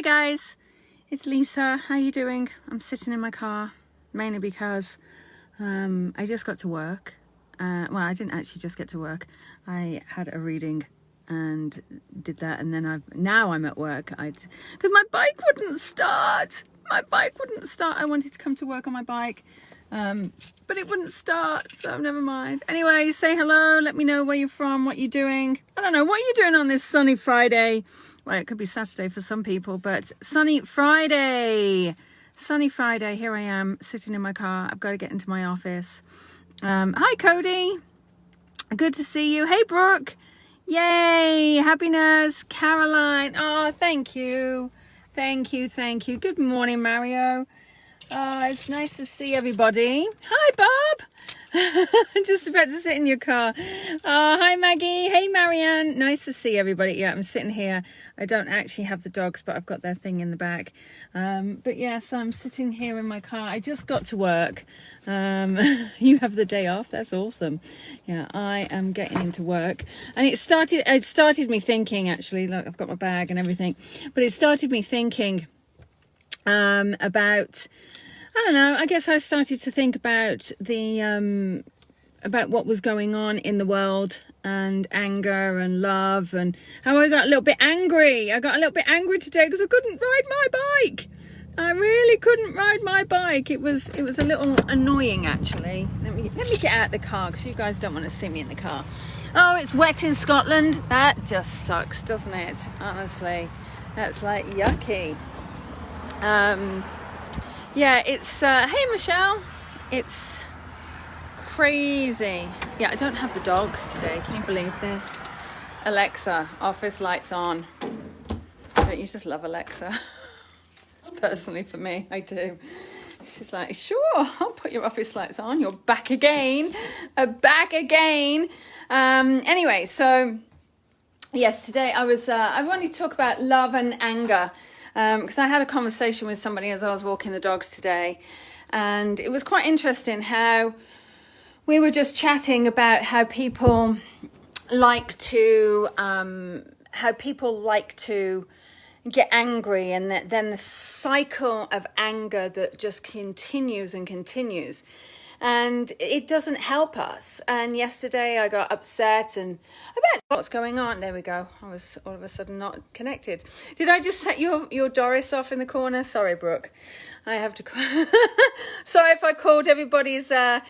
Hi guys, it's Lisa. How you doing? I'm sitting in my car, mainly because I just got to work. Well, I didn't actually just get to work. I had a reading and did that, and then now I'm at work. Because my bike wouldn't start. My bike wouldn't start. I wanted to come to work on my bike, but it wouldn't start, so never mind. Anyway, say hello. Let me know where you're from, what you're doing. I don't know, what are you doing on this sunny Friday? Well, it could be Saturday for some people, but sunny Friday. Sunny Friday. Here I am sitting in my car. I've got to get into my office. Hi, Cody. Good to see you. Hey, Brooke. Yay. Happiness. Caroline. Oh, thank you. Thank you. Thank you. Good morning, Mario. It's nice to see everybody. Hi, Bob. Just about to sit in your car. Hi, Maggie. Hey, Marianne. Nice to see everybody. Yeah, I'm sitting here. I don't actually have the dogs, but I've got their thing in the back. But yes, I'm sitting here in my car. I just got to work. You have the day off. That's awesome. Yeah, I am getting into work. And it started me thinking, actually. Look, I've got my bag and everything. But it started me thinking about... I don't know, I guess I started to think about about what was going on in the world, and anger and love, and how I got a little bit angry. I got a little bit angry today because I couldn't ride my bike. I really couldn't ride my bike. It was a little annoying, actually. Let me get out the car because you guys don't want to see me in the car. Oh, it's wet in Scotland. That just sucks, doesn't it? Honestly, that's like yucky. Yeah, it's, hey Michelle, it's crazy. Yeah, I don't have the dogs today, can you believe this? Alexa, office lights on. Don't you just love Alexa? It's personally for me, I do. She's like, sure, I'll put your office lights on, you're back again, back again. Anyway, so, yes, today I wanted to talk about love and anger. Because I had a conversation with somebody as I was walking the dogs today, and it was quite interesting how we were just chatting about how people like to get angry, and then the cycle of anger that just continues and continues. And it doesn't help us. And yesterday I got upset and about what's going on. There we go. I was all of a sudden not connected. Did I just set your Doris off in the corner? Sorry, Brooke. I have to... Sorry if I called everybody's... I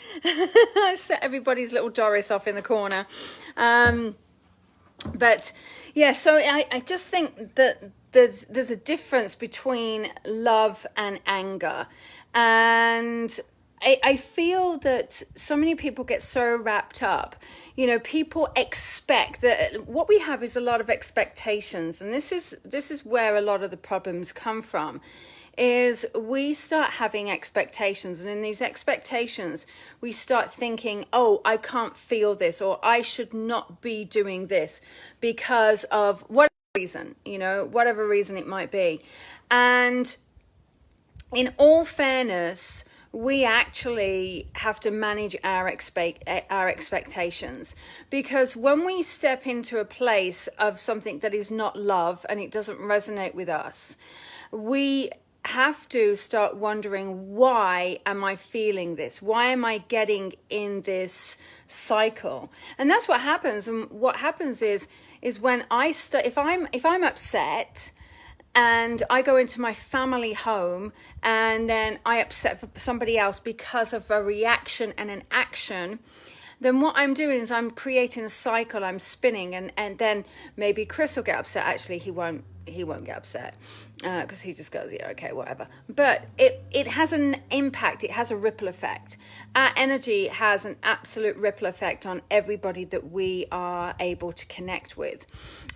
set everybody's little Doris off in the corner. But yeah, so I just think that there's a difference between love and anger. And... I feel that so many people get so wrapped up. You know, people expect that what we have is a lot of expectations. And this is where a lot of the problems come from, is we start having expectations. And in these expectations, we start thinking, oh, I can't feel this, or I should not be doing this because of whatever reason, whatever reason it might be. And in all fairness, we actually have to manage our expectations, because when we step into a place of something that is not love and it doesn't resonate with us, we have to start wondering, why am I feeling this? Why am I getting in this cycle? And that's what happens. And what happens is when if I'm upset, and I go into my family home, and then I upset for somebody else because of a reaction and an action, then what I'm doing is I'm creating a cycle. I'm spinning, and then maybe Chris will get upset. Actually, he won't get upset because he just goes, yeah, okay, whatever. But it has an impact. It has a ripple effect. Our energy has an absolute ripple effect on everybody that we are able to connect with.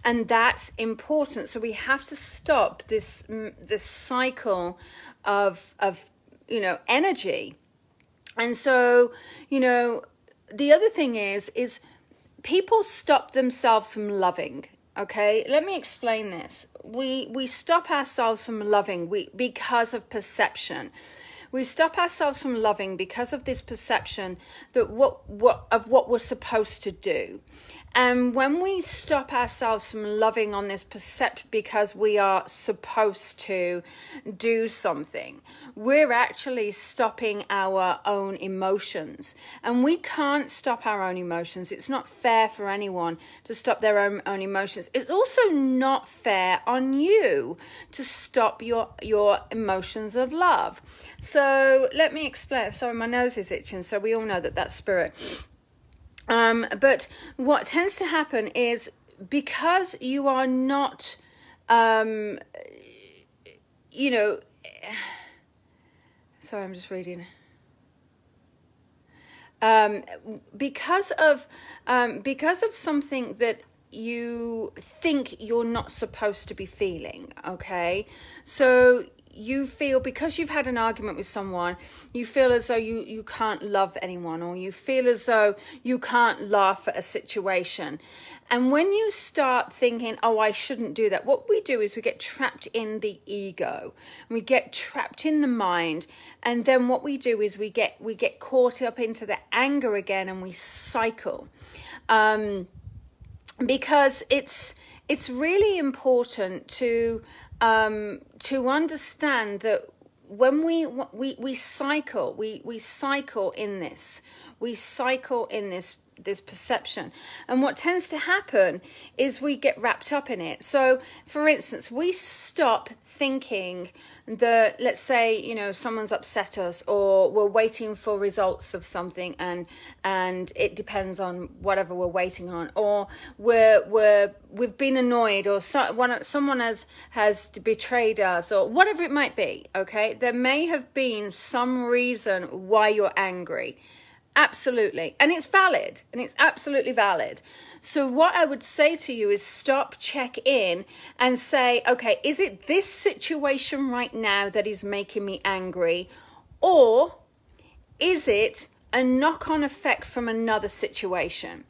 And that's important. So we have to stop this cycle of energy. And so, the other thing is people stop themselves from loving. Okay, let me explain this. We stop ourselves from loving because of perception. We stop ourselves from loving because of this perception that what we're supposed to do. And when we stop ourselves from loving on this perception because we are supposed to do something, we're actually stopping our own emotions. And we can't stop our own emotions. It's not fair for anyone to stop their own emotions. It's also not fair on you to stop your emotions of love. So let me explain. Sorry, my nose is itching, so we all know that that's spirit. But what tends to happen is because you are not, sorry, I'm just reading. Because of something that you think you're not supposed to be feeling, okay? So you feel, because you've had an argument with someone, you feel as though you can't love anyone, or you feel as though you can't laugh at a situation. And when you start thinking, oh, I shouldn't do that, what we do is we get trapped in the ego, we get trapped in the mind, and then what we do is we get caught up into the anger again, and we cycle. Because it's really important to understand that when we cycle in this perception, and what tends to happen is we get wrapped up in it. So for instance, we stop thinking that, let's say, someone's upset us, or we're waiting for results of something, and it depends on whatever we're waiting on, or we've been annoyed, or someone has betrayed us, or whatever it might be. Okay, there may have been some reason why you're angry. Absolutely. And it's valid, and it's absolutely valid. So what I would say to you is stop, check in, and say, okay, is it this situation right now that is making me angry? Or is it a knock-on effect from another situation?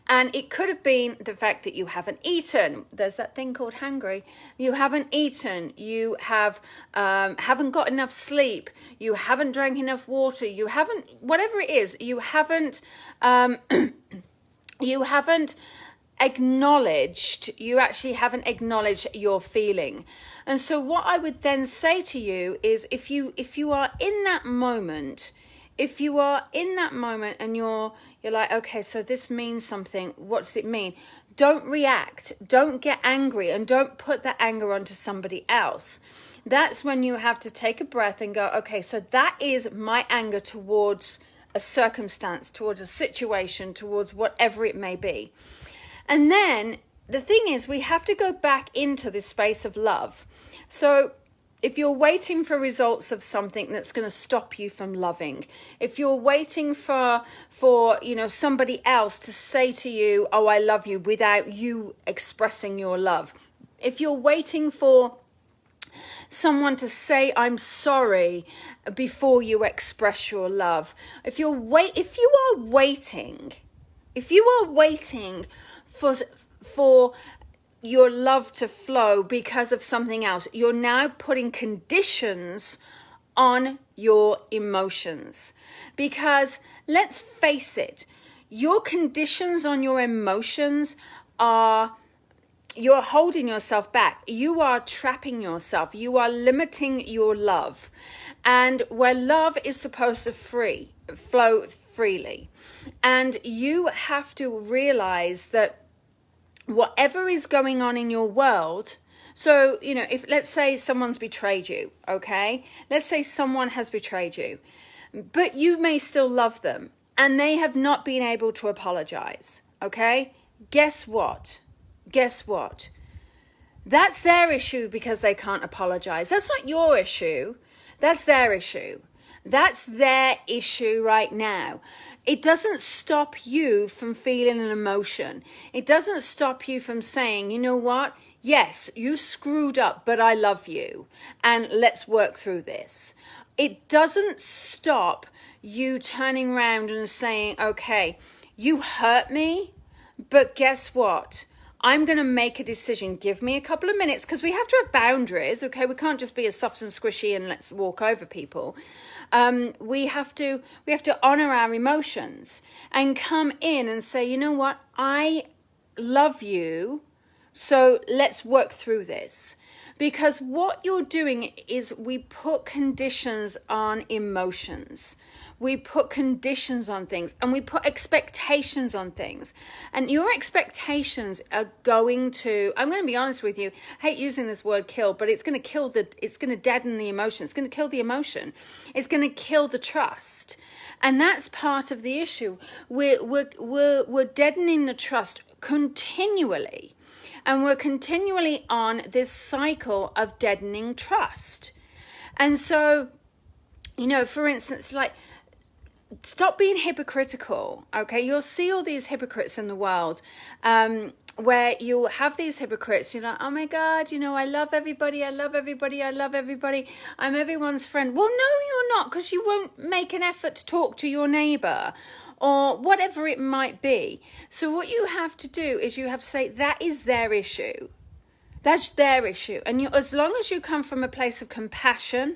And it could have been the fact that you haven't eaten. There's that thing called hangry. You haven't eaten. You haven't got enough sleep. You haven't drank enough water. You haven't, whatever it is, you haven't acknowledged. You actually haven't acknowledged your feeling. And so what I would then say to you is, if you are in that moment, and you're like, okay, so this means something. What does it mean? Don't react. Don't get angry, and don't put that anger onto somebody else. That's when you have to take a breath and go, okay, so that is my anger towards a circumstance, towards a situation, towards whatever it may be. And then the thing is, we have to go back into this space of love. So if you're waiting for results of something that's going to stop you from loving, if you're waiting for somebody else to say to you, oh, I love you, without you expressing your love, if you're waiting for someone to say I'm sorry before you express your love, if you are waiting for your love to flow because of something else, you're now putting conditions on your emotions. Because let's face it, your conditions on your emotions are, you're holding yourself back. You are trapping yourself. You are limiting your love. And where love is supposed to flow freely. And you have to realize that whatever is going on in your world, so, if, let's say someone's betrayed you, okay? Let's say someone has betrayed you, but you may still love them, and they have not been able to apologize, okay? Guess what? That's their issue because they can't apologize. That's not your issue. That's their issue. That's their issue right now. It doesn't stop you from feeling an emotion. It doesn't stop you from saying, you know what? Yes, you screwed up, but I love you. And let's work through this. It doesn't stop you turning around and saying, okay, you hurt me, but guess what? I'm going to make a decision. Give me a couple of minutes, because we have to have boundaries, okay? We can't just be as soft and squishy and let's walk over people. We have to honor our emotions and come in and say, you know what? I love you, so let's work through this. Because what you're doing is we put conditions on emotions. We put conditions on things, and we put expectations on things. And your expectations are going to, I'm going to be honest with you, I hate using this word kill, but it's going to deaden the emotion. It's going to kill the emotion. It's going to kill the trust. And that's part of the issue. We're deadening the trust continually. And we're continually on this cycle of deadening trust. And so, for instance, like, stop being hypocritical, okay? You'll see all these hypocrites in the world, where you'll have these hypocrites. You're like, oh my God, I love everybody, I love everybody, I love everybody. I'm everyone's friend. Well, no, you're not, because you won't make an effort to talk to your neighbor or whatever it might be. So what you have to do is you have to say, that is their issue. That's their issue. And as long as you come from a place of compassion,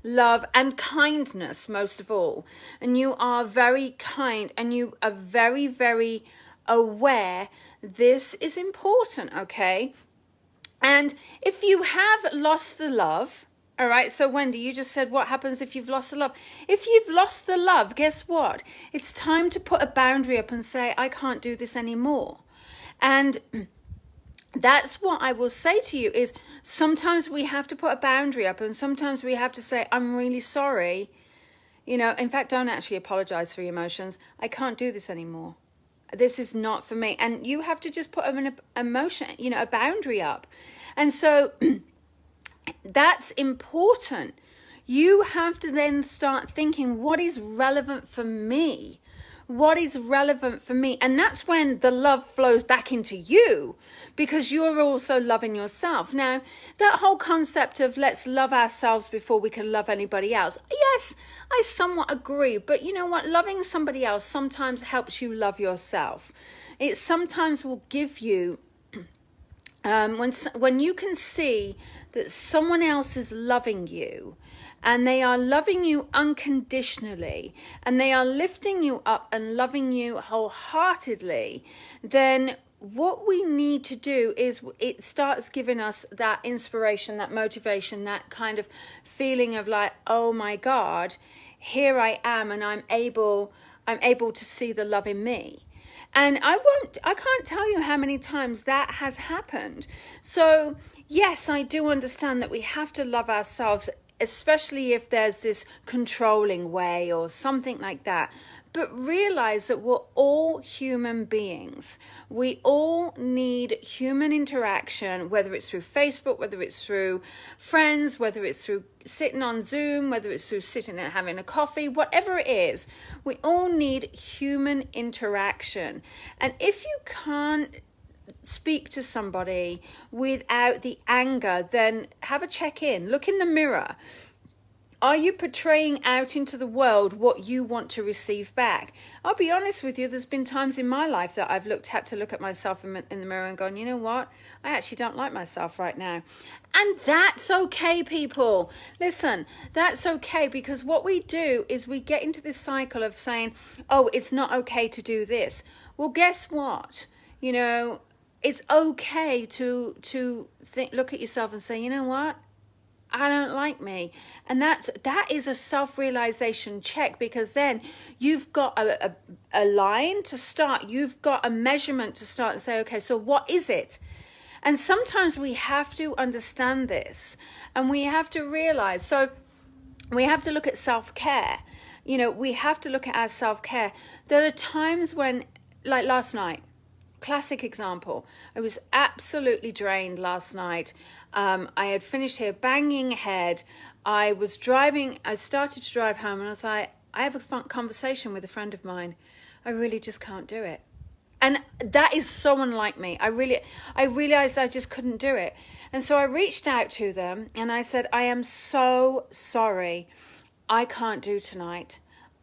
love, and kindness, most of all, and you are very kind and you are very, very aware, this is important, okay? And if you have lost the love, all right, so Wendy, you just said, what happens if you've lost the love? If you've lost the love, guess what? It's time to put a boundary up and say, I can't do this anymore. And that's what I will say to you is sometimes we have to put a boundary up, and sometimes we have to say, I'm really sorry. In fact, don't actually apologize for your emotions. I can't do this anymore. This is not for me. And you have to just put an emotion, a boundary up. And so that's important. You have to then start thinking, what is relevant for me? What is relevant for me? And that's when the love flows back into you, because you're also loving yourself. Now, that whole concept of let's love ourselves before we can love anybody else. Yes, I somewhat agree. But you know what? Loving somebody else sometimes helps you love yourself. It sometimes will give you, when you can see that someone else is loving you, and they are loving you unconditionally, and they are lifting you up and loving you wholeheartedly, then what we need to do is it starts giving us that inspiration, that motivation, that kind of feeling of like, oh my God, here I am, and I'm able to see the love in me. And I can't tell you how many times that has happened. So yes, I do understand that we have to love ourselves, especially if there's this controlling way or something like that. But realize that we're all human beings. We all need human interaction, whether it's through Facebook, whether it's through friends, whether it's through sitting on Zoom, whether it's through sitting and having a coffee, whatever it is. We all need human interaction. And if you can't speak to somebody without the anger, then have a check-in. Look in the mirror. Are you portraying out into the world what you want to receive back? I'll be honest with you, there's been times in my life that I've had to look at myself in the mirror and gone, you know what? I actually don't like myself right now. And that's okay, people. Listen, that's okay, because what we do is we get into this cycle of saying, oh, it's not okay to do this. Well, guess what? It's okay to look at yourself and say, you know what? I don't like me. And that is a self-realization check, because then you've got a line to start. You've got a measurement to start and say, okay, so what is it? And sometimes we have to understand this, and we have to realize. So we have to look at self-care. We have to look at our self-care. There are times when, like last night, classic example, I was absolutely drained last night. I had finished here banging head. I started to drive home, and I was like, I have a fun conversation with a friend of mine. I really just can't do it. And that is so unlike me. I realized I just couldn't do it. And so I reached out to them and I said, I am so sorry. I can't do tonight.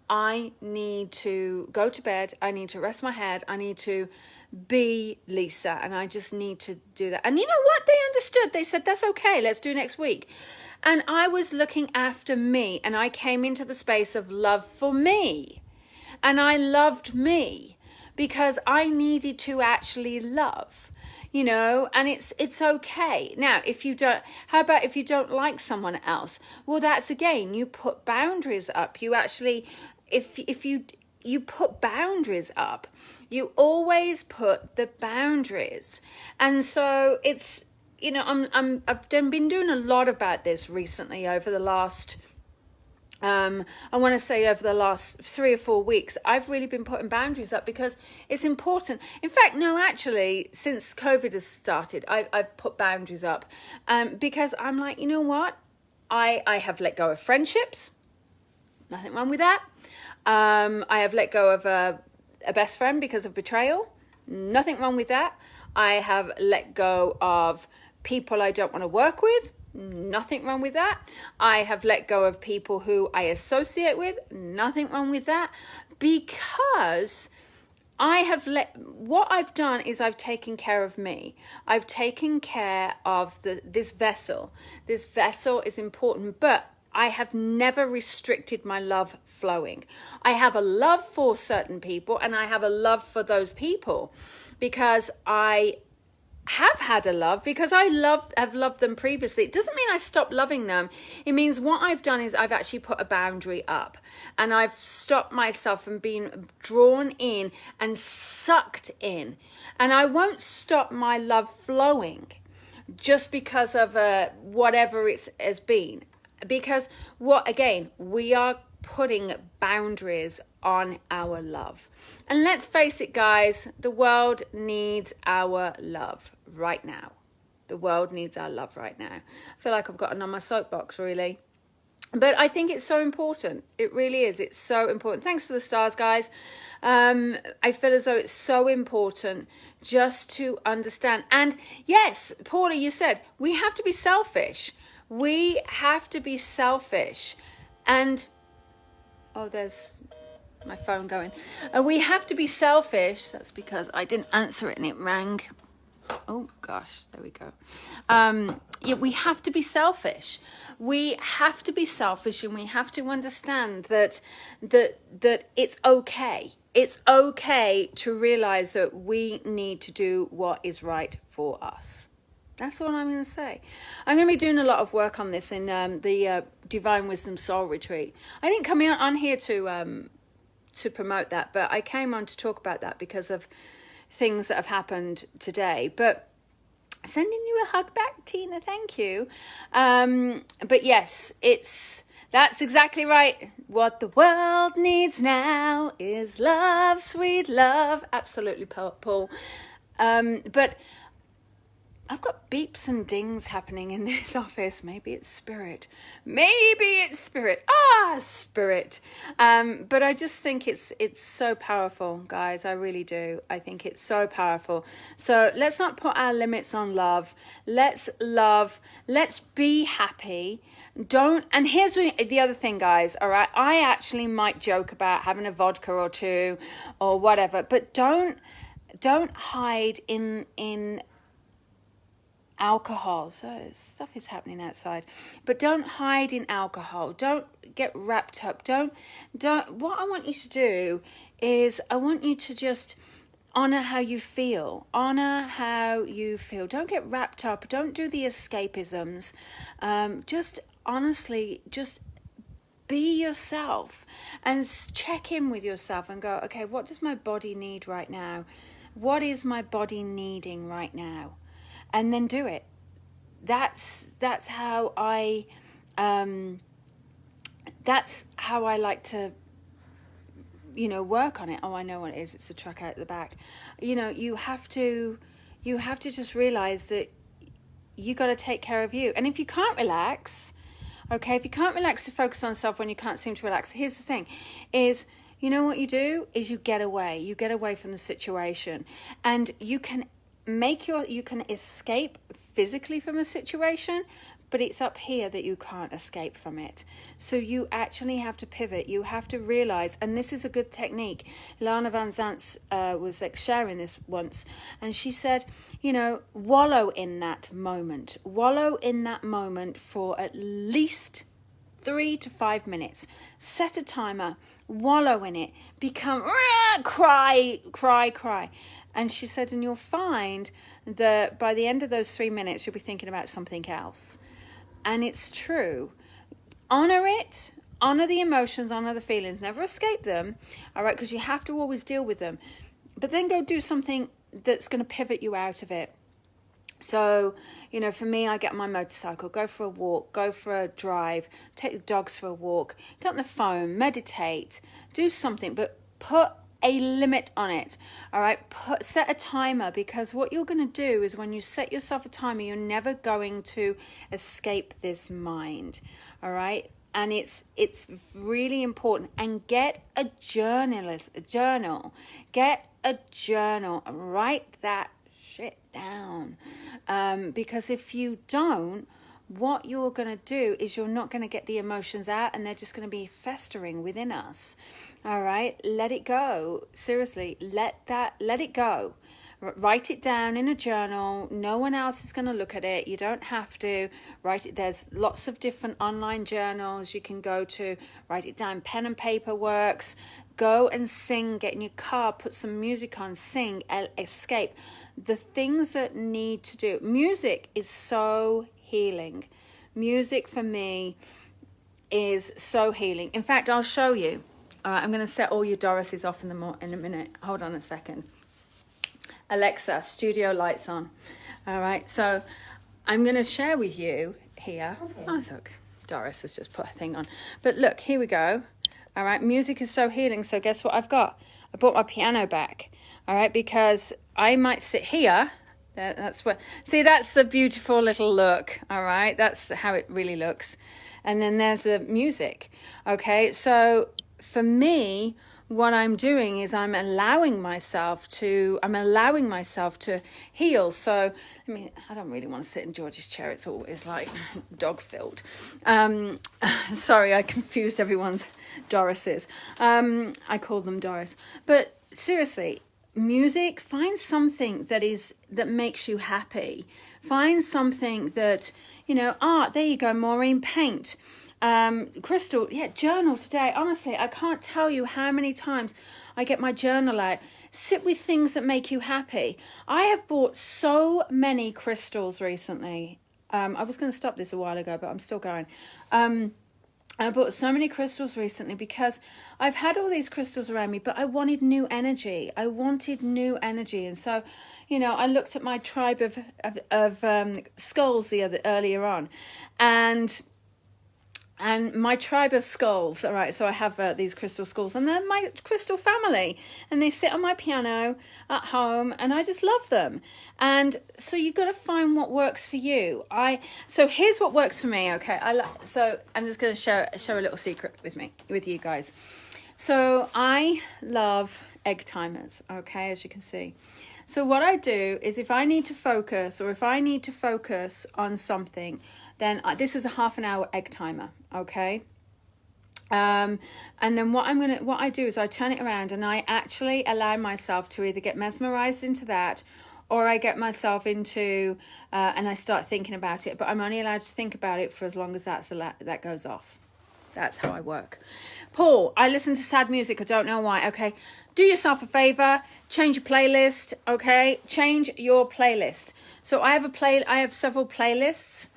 I need to go to bed. I need to rest my head. I need to be Lisa, and I just need to do that. And you know what? They understood. They said, that's okay. Let's do next week. And I was looking after me, and I came into the space of love for me, and I loved me, because I needed to actually love, you know, and it's okay. Now, how about if you don't like someone else? Well, that's again, you put boundaries up. You actually, if you put boundaries up, you always put the boundaries. And so it's, you know, I've been doing a lot about this recently over the last, I want to say over the last 3 or 4 weeks. I've really been putting boundaries up because it's important. In fact, no, actually, since COVID has started, I've put boundaries up because I'm like, you know what? I have let go of friendships. Nothing wrong with that. I have let go of a best friend because of betrayal. Nothing wrong with that. I have let go of people I don't want to work with. Nothing wrong with that. I have let go of people who I associate with. Nothing wrong with that. Because what I've done is I've taken care of me. I've taken care of this vessel. This vessel is important, but I have never restricted my love flowing. I have a love for certain people, and I have a love for those people because I have had a love, because I have loved them previously. It doesn't mean I stopped loving them. It means what I've done is I've actually put a boundary up, and I've stopped myself from being drawn in and sucked in. And I won't stop my love flowing just because of whatever it has been. Because we are putting boundaries on our love. And let's face it, guys, the world needs our love right now. The world needs our love right now. I feel like I've gotten on my soapbox, really. But I think it's so important. It really is. It's so important. Thanks for the stars, guys. I feel as though it's so important just to understand. And yes, Paula, you said we have to be selfish. We have to be selfish. And, oh, there's my phone going. We have to be selfish. That's because I didn't answer it and it rang. Oh, gosh, there we go. Yeah, we have to be selfish. We have to be selfish, and we have to understand that it's okay. It's okay to realize that we need to do what is right for us. That's all I'm going to say. I'm going to be doing a lot of work on this in the Divine Wisdom Soul Retreat. I didn't come on here to promote that, but I came on to talk about that because of things that have happened today. But sending you a hug back, Tina. Thank you. But yes, that's exactly right. What the world needs now is love, sweet love. Absolutely, Paul. But I've got beeps and dings happening in this office. Maybe it's spirit. Spirit. But I just think it's so powerful, guys. I really do. I think it's so powerful. So let's not put our limits on love. Let's love. Let's be happy. And here's the other thing, guys. All right. I actually might joke about having a vodka or two or whatever, but don't hide in alcohol. So stuff is happening outside, but don't hide in alcohol. Don't get wrapped up. Don't what I want you to do is I want you to just honor how you feel. Don't get wrapped up. Don't do the escapisms. Just honestly, just be yourself and check in with yourself and go, okay, what does my body need right now? What is my body needing right now? And then do it. That's how I like to, work on it. Oh, I know what it is. It's a truck out the back. You have to just realize that you got to take care of you. And if you can't relax, okay, if you can't relax to focus on self when you can't seem to relax, here's the thing: is what you do is you get away. You get away from the situation, and you can escape physically from a situation, but it's up here that you can't escape from it. So you actually have to pivot. You have to realize, and this is a good technique. Lana Van Zant was sharing this once, and she said, wallow in that moment. Wallow in that moment for at least 3 to 5 minutes. Set a timer, wallow in it, become cry. And she said, and you'll find that by the end of those 3 minutes, you'll be thinking about something else. And it's true. Honor it. Honor the emotions, honor the feelings. Never escape them, all right, because you have to always deal with them. But then go do something that's going to pivot you out of it. So, you know, for me, I get on my motorcycle, go for a walk, go for a drive, take the dogs for a walk, get on the phone, meditate, do something, but put a limit on it. All right, set a timer, because what you're going to do is when you set yourself a timer, you're never going to escape this mind. All right. And it's really important. And get a journal. Get a journal and write that shit down. Because if you don't, what you're going to do is you're not going to get the emotions out, and they're just going to be festering within us. All right, let it go. Seriously, let it go. Write it down in a journal. No one else is going to look at it. You don't have to write it. There's lots of different online journals you can go to. Write it down. Pen and paper works. Go and sing. Get in your car. Put some music on. Sing. Escape. The things that need to do. Music is so healing. Music for me is so healing. In fact, I'll show you. All right, I'm going to set all your Dorises off in a minute. Hold on a second. Alexa, studio lights on. All right, so I'm going to share with you here. Okay. Oh, look, Doris has just put a thing on. But look, here we go. All right, music is so healing. So guess what I've got? I brought my piano back. All right, because I might sit here. That's where. See, that's the beautiful little look. All right, that's how it really looks. And then there's the music. Okay, so for me, what I'm doing is I'm allowing myself to heal. So, I mean, I don't really want to sit in George's chair. It's always like dog filled. Sorry, I confused everyone's Dorises. I called them Doris. But seriously, music, find something that makes you happy. Find something that, art, there you go, Maureen, paint. Crystal, journal today. Honestly, I can't tell you how many times I get my journal out. Sit with things that make you happy. I have bought so many crystals recently. I was going to stop this a while ago, but I'm still going. I bought so many crystals recently because I've had all these crystals around me, but I wanted new energy. And so, I looked at my tribe of skulls earlier on, and my tribe of skulls, all right, so I have these crystal skulls, and they're my crystal family, and they sit on my piano at home, and I just love them. And so you've got to find what works for you. So here's what works for me, okay? So I'm just going to share a little secret with you guys. So I love egg timers, okay, as you can see. So what I do is if I need to focus on something, then this is a half an hour egg timer, okay? And then what I do is I turn it around and I actually allow myself to either get mesmerized into that, or I get myself into and I start thinking about it. But I'm only allowed to think about it for as long as that goes off. That's how I work. Paul, I listen to sad music. I don't know why. Okay, do yourself a favor. Change your playlist. Okay, change your playlist. So I have several playlists.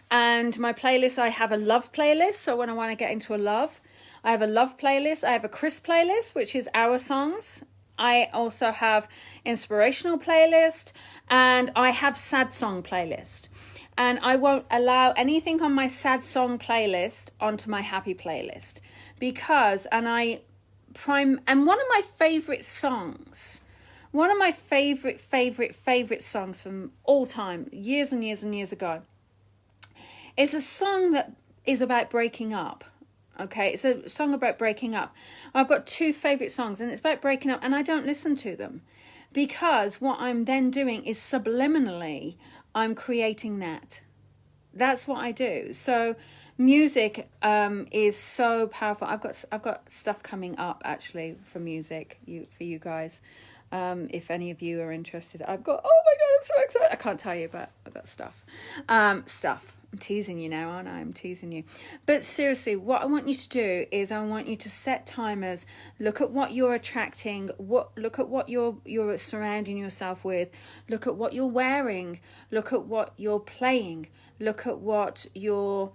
And my playlist, I have a love playlist. So when I want to get into a love, I have a love playlist. I have a Chris playlist, which is our songs. I also have inspirational playlist, and I have sad song playlist. And I won't allow anything on my sad song playlist onto my happy playlist because, and one of my favorite songs, one of my favorite songs from all time, years and years and years ago, is a song that is about breaking up. Okay, it's a song about breaking up. I've got two favorite songs, and it's about breaking up, and I don't listen to them because what I'm then doing is subliminally I'm creating that. That's what I do. So music is so powerful. I've got stuff coming up actually for music for you guys. If any of you are interested, oh my god, I'm so excited. I can't tell you, but I've got stuff. I'm teasing you now, aren't I? I'm teasing you. But seriously, what I want you to do is I want you to set timers. Look at what you're attracting. Look at what you're surrounding yourself with. Look at what you're wearing. Look at what you're playing. Look at what you're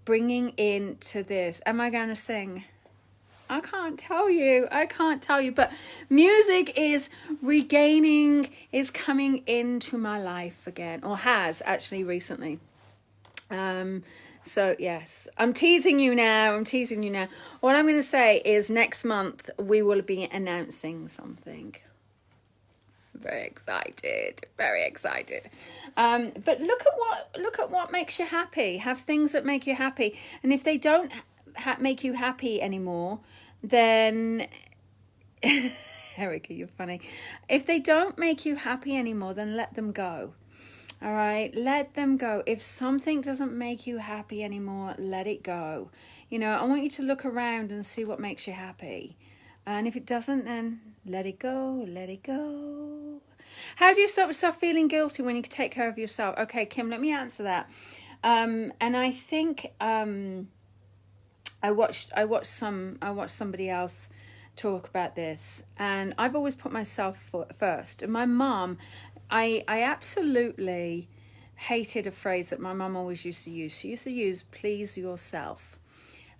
bringing into this. Am I going to sing? I can't tell you. But music is coming into my life again, or has actually recently. So yes, I'm teasing you now. What I'm going to say is next month we will be announcing something. Very excited. But look at what makes you happy. Have things that make you happy. And if they don't make you happy anymore, then Ricki, you're funny. If they don't make you happy anymore, then let them go. All right, let them go. If something doesn't make you happy anymore, let it go. You know, I want you to look around and see what makes you happy. And if it doesn't, then let it go. How do you stop feeling guilty when you can take care of yourself? Okay, Kim, let me answer that. And I think I watched somebody else talk about this, and I've always put myself first. And my mom, I absolutely hated a phrase that my mum always used to use. She used to use "please yourself,"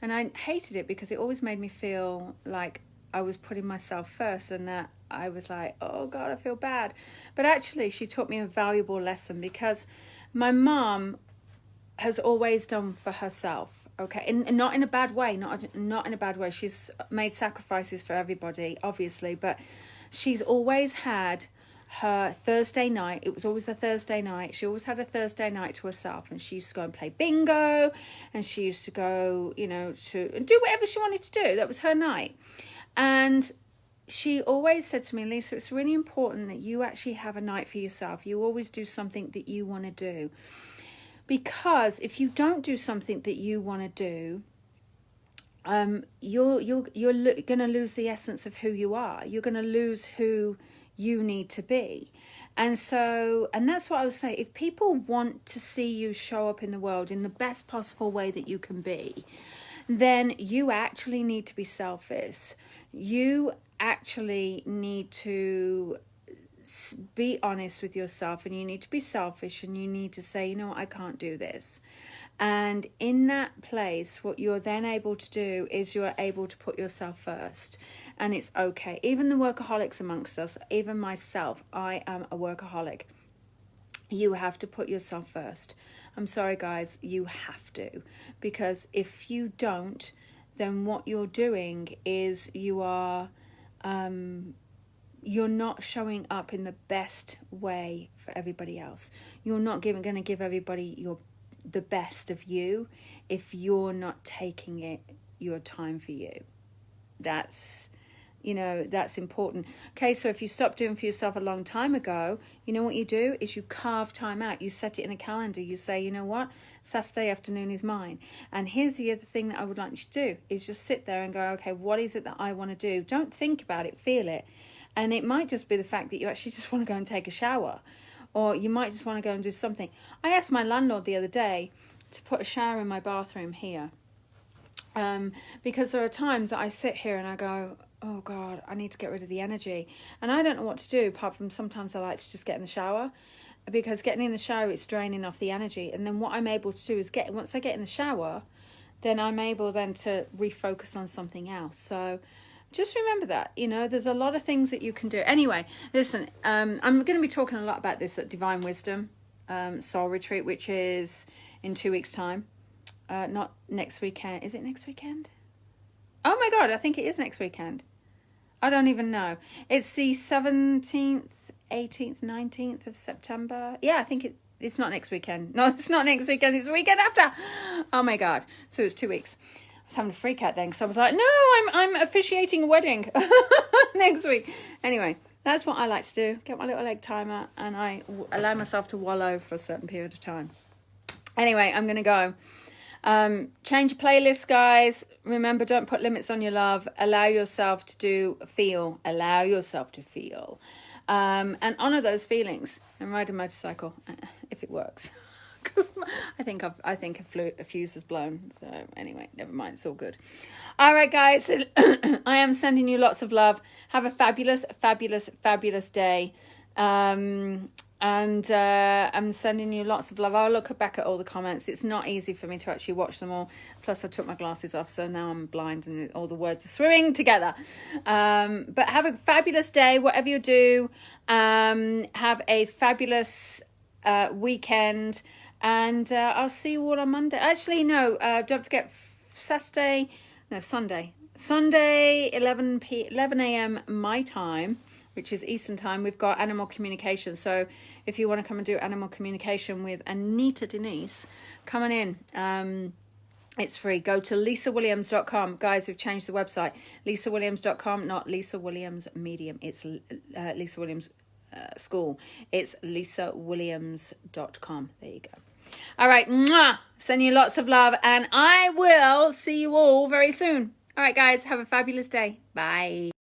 and I hated it because it always made me feel like I was putting myself first, and that I was like, oh God, I feel bad. But actually, she taught me a valuable lesson, because my mum has always done for herself. Okay, and not in a bad way, not in a bad way. She's made sacrifices for everybody, obviously, but she's always had her Thursday night. It was always a Thursday night. She always had a Thursday night to herself, and she used to go and play bingo, and she used to go, you know, to do whatever she wanted to do. That was her night. And she always said to me, Lisa, it's really important that you actually have a night for yourself. You always do something that you want to do. Because if you don't do something that you want to do, you're going to lose the essence of who you are. You're going to lose who you need to be. And that's what I would say. If people want to see you show up in the world in the best possible way that you can be, then you actually need to be selfish. You actually need to be honest with yourself, and you need to be selfish, and you need to say, you know what, I can't do this. And in that place, what you're then able to do is you're able to put yourself first. And it's okay. Even the workaholics amongst us, even myself, I am a workaholic. You have to put yourself first. I'm sorry, guys, you have to. Because if you don't, then what you're doing is you're not showing up in the best way for everybody else. You're not going to give everybody the best of you if you're not taking your time for you. That's important. Okay, so if you stopped doing for yourself a long time ago, you know what you do is you carve time out. You set it in a calendar. You say, you know what, Saturday afternoon is mine. And here's the other thing that I would like you to do is just sit there and go, okay, what is it that I want to do? Don't think about it, feel it. And it might just be the fact that you actually just want to go and take a shower, or you might just want to go and do something. I asked my landlord the other day to put a shower in my bathroom here, because there are times that I sit here and I go, oh God, I need to get rid of the energy. And I don't know what to do, apart from sometimes I like to just get in the shower, because getting in the shower, it's draining off the energy. And then what I'm able to do is once I get in the shower, then I'm able then to refocus on something else. So just remember that, there's a lot of things that you can do. Anyway, listen, I'm going to be talking a lot about this at Divine Wisdom Soul Retreat, which is in 2 weeks' time. Not next weekend. Is it next weekend? Oh my God, I think it is next weekend. I don't even know. It's the 17th, 18th, 19th of September. Yeah, I think it's not next weekend. No, it's not next weekend. It's the weekend after. Oh my God. So it's 2 weeks. I was having a freak out then, because I was like, no, I'm officiating a wedding next week. Anyway, that's what I like to do. Get my little egg timer, and I allow myself to wallow for a certain period of time. Anyway, I'm going to go. Change your playlist, guys. Remember, don't put limits on your love. Allow yourself to feel. Allow yourself to feel. And honor those feelings. And ride a motorcycle, if it works. because I think a fuse was blown. So anyway, never mind. It's all good. All right, guys. I am sending you lots of love. Have a fabulous, fabulous, fabulous day. And I'm sending you lots of love. I'll look back at all the comments. It's not easy for me to actually watch them all. Plus, I took my glasses off, so now I'm blind and all the words are swimming together. But have a fabulous day, whatever you do. Have a fabulous weekend, and I'll see you all on Monday. Actually, no, don't forget Sunday, 11 a.m. my time, which is Eastern time. We've got animal communication. So if you want to come and do animal communication with Anita Denise, come on in. It's free. Go to lisawilliams.com. Guys, we've changed the website. lisawilliams.com, not Lisa Williams Medium. It's Lisa Williams School. It's lisawilliams.com. There you go. All right. Mwah! Send you lots of love, and I will see you all very soon. All right, guys, have a fabulous day. Bye.